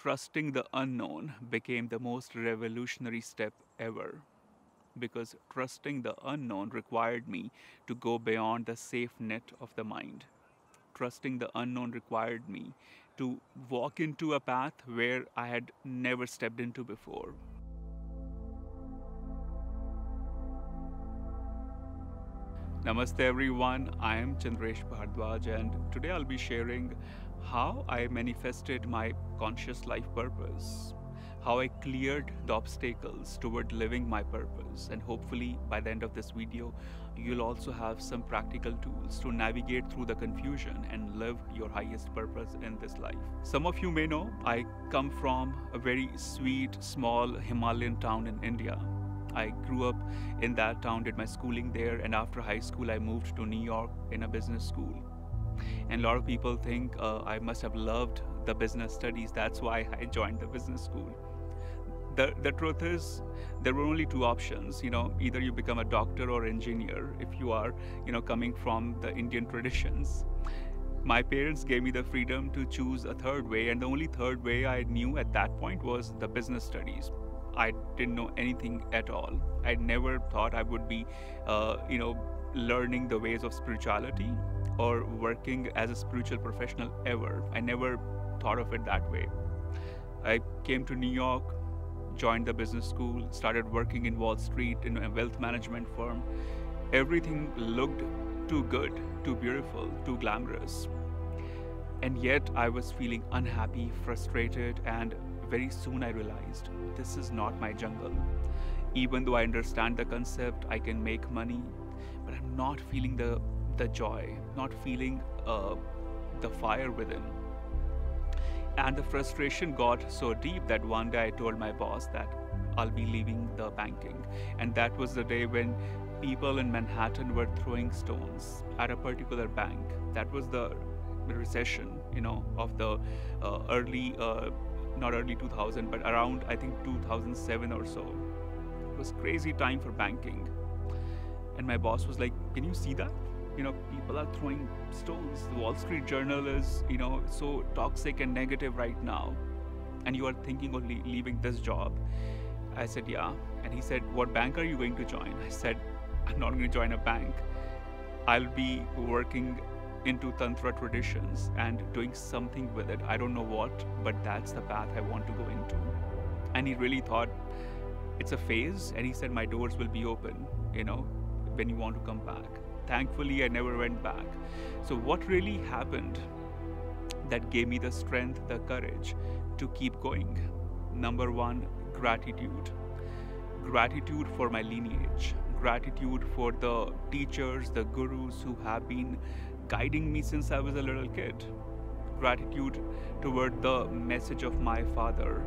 Trusting the unknown became the most revolutionary step ever because trusting the unknown required me to go beyond the safe net of the mind. Trusting the unknown required me to walk into a path where I had never stepped into before. Namaste everyone, I am Chandresh Bhardwaj and today I'll be sharing how I manifested my conscious life purpose, how I cleared the obstacles toward living my purpose, and hopefully by the end of this video, you'll also have some practical tools to navigate through the confusion and live your highest purpose in this life. Some of you may know I come from a very sweet, small Himalayan town in India. I grew up in that town, did my schooling there, and after high school, I moved to New York in a business school. And a lot of people think I must have loved the business studies. That's why I joined the business school. The truth is, there were only two options. Either you become a doctor or engineer if you are, coming from the Indian traditions. My parents gave me the freedom to choose a third way, and the only third way I knew at that point was the business studies. I didn't know anything at all. I never thought I would be, learning the ways of spirituality or working as a spiritual professional ever. I never thought of it that way. I came to New York, joined the business school, started working in Wall Street in a wealth management firm. Everything looked too good, too beautiful, too glamorous. And yet I was feeling unhappy, frustrated, and very soon I realized this is not my jungle. Even though I understand the concept, I can make money, but I'm not feeling the joy, not feeling the fire within. And the frustration got so deep that one day I told my boss that I'll be leaving the banking. And that was the day when people in Manhattan were throwing stones at a particular bank. That was the recession, of the early not early 2000, but around, I think, 2007 or so. It was crazy time for banking. And my boss was like, can you see that? People are throwing stones. The Wall Street Journal is, so toxic and negative right now. And you are thinking of leaving this job. I said, yeah. And he said, what bank are you going to join? I said, I'm not going to join a bank. I'll be working into Tantra traditions and doing something with it. I don't know what, but that's the path I want to go into. And he really thought it's a phase. And he said, my doors will be open, when you want to come back. Thankfully, I never went back. So what really happened that gave me the strength, the courage to keep going? Number one, gratitude. Gratitude for my lineage. Gratitude for the teachers, the gurus who have been guiding me since I was a little kid. Gratitude toward the message of my father,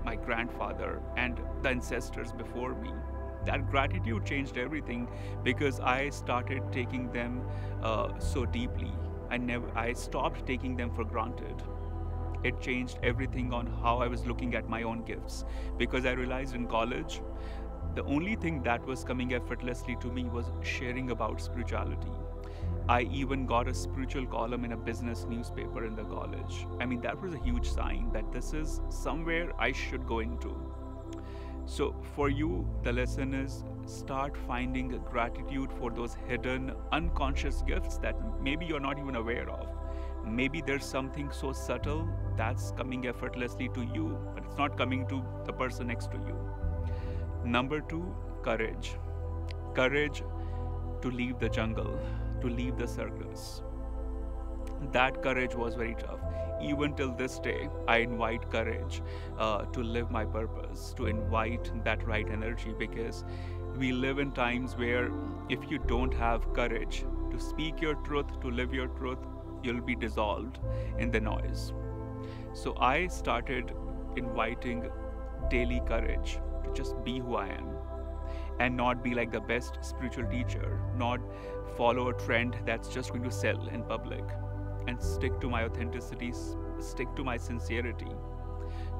my grandfather, and the ancestors before me. That gratitude changed everything because I started taking them so deeply. I stopped taking them for granted. It changed everything on how I was looking at my own gifts, because I realized in college, the only thing that was coming effortlessly to me was sharing about spirituality. I even got a spiritual column in a business newspaper in the college. I mean, that was a huge sign that this is somewhere I should go into. So for you, the lesson is start finding gratitude for those hidden, unconscious gifts that maybe you're not even aware of. Maybe there's something so subtle that's coming effortlessly to you, but it's not coming to the person next to you. Number two, courage. Courage to leave the jungle, to leave the circus. That courage was very tough. Even till this day, I invite courage to live my purpose, to invite that right energy, because we live in times where if you don't have courage to speak your truth, to live your truth, you'll be dissolved in the noise. So I started inviting daily courage to just be who I am and not be like the best spiritual teacher, not follow a trend that's just going to sell in public, and stick to my authenticity, stick to my sincerity.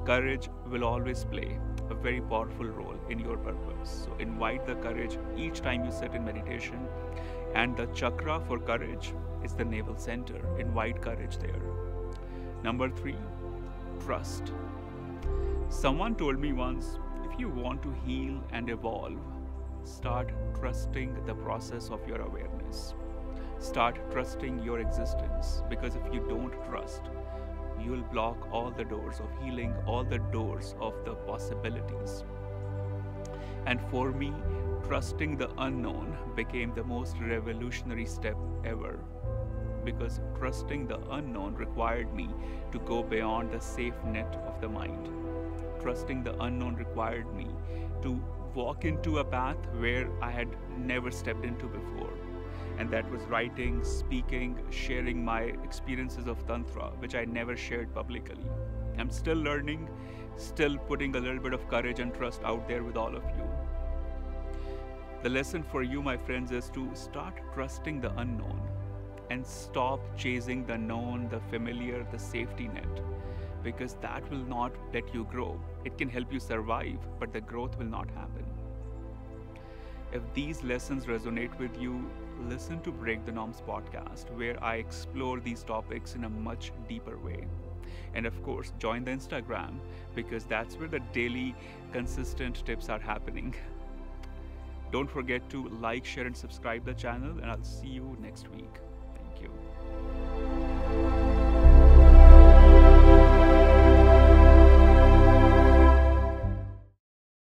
Courage will always play a very powerful role in your purpose. So invite the courage each time you sit in meditation. And the chakra for courage is the navel center. Invite courage there. Number three, trust. Someone told me once, if you want to heal and evolve, start trusting the process of your awareness. Start trusting your existence, because if you don't trust, you'll block all the doors of healing, all the doors of the possibilities. And for me, trusting the unknown became the most revolutionary step ever, because trusting the unknown required me to go beyond the safe net of the mind. Trusting the unknown required me to walk into a path where I had never stepped into before. And that was writing, speaking, sharing my experiences of Tantra, which I never shared publicly. I'm still learning, still putting a little bit of courage and trust out there with all of you. The lesson for you, my friends, is to start trusting the unknown and stop chasing the known, the familiar, the safety net, because that will not let you grow. It can help you survive, but the growth will not happen. If these lessons resonate with you, listen to Break the Norms podcast, where I explore these topics in a much deeper way. And of course, join the Instagram, because that's where the daily consistent tips are happening. Don't forget to like, share, and subscribe the channel, and I'll see you next week. Thank you.